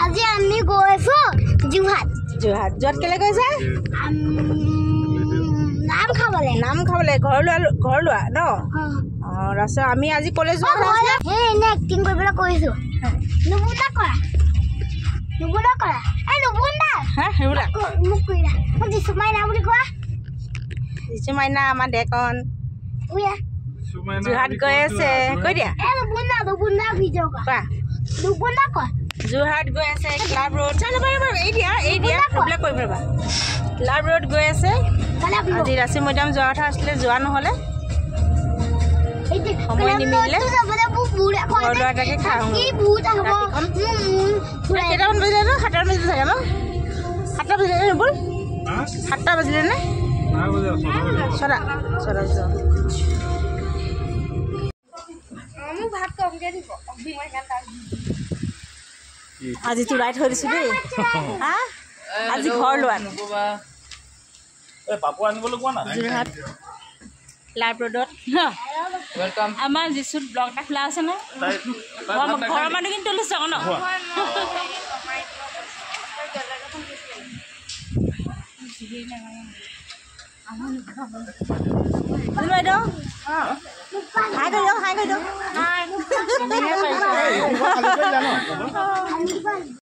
আজি আমি গৈছো যোৰহাট যোৰহাট কেলে গৈছে নাম খাবলে ঘৰ লোৱা ন ৰাস্তা আমি আজি কলেজ এনে এক্টিং কৰিবলৈ কৈছো নুবুন্দা কৰা এই নুবুন্দা হা সেইবিলাক মোক কইলা মই দিছো মাইনা বুলি কোৱা দিছো মাইনা আমাৰ ডেকন যোৰহাট গৈ আছে কৈ দিয়া এই নুবুন্দা ভিডিঅ' কোৱা নুবুন্দা কোৱা যোৰহাট গৈ আছে ক্লাব ৰোড চালো বাৰু এই দিয়া সেইবিলাক কৰিব ৰবা ক্লাব ৰোড গৈ আছে আজি ৰাচি মৈদাম যোৱা কথা আছিলে যোৱা নহ'লে সময় নিমিলে ঘৰ লোৱাটাকে খাওঁ কেইটামান বাজিলে ন 7টা বাজিলে চাগে ন 7টা বাজিলে নে বল 7টা বাজিলে নে ছটা আজি তোলাই থৈ দিছো দেই হা আজি ঘৰ লোৱা যোৰহাট ক্লাব ৰোডত আমাৰ যিচুত ব্লগ এটা খোলা আছে ন ঘৰৰ মানুহ কিন্তু লৈছে ন বাইদেউ হাই কৰি দিয়ক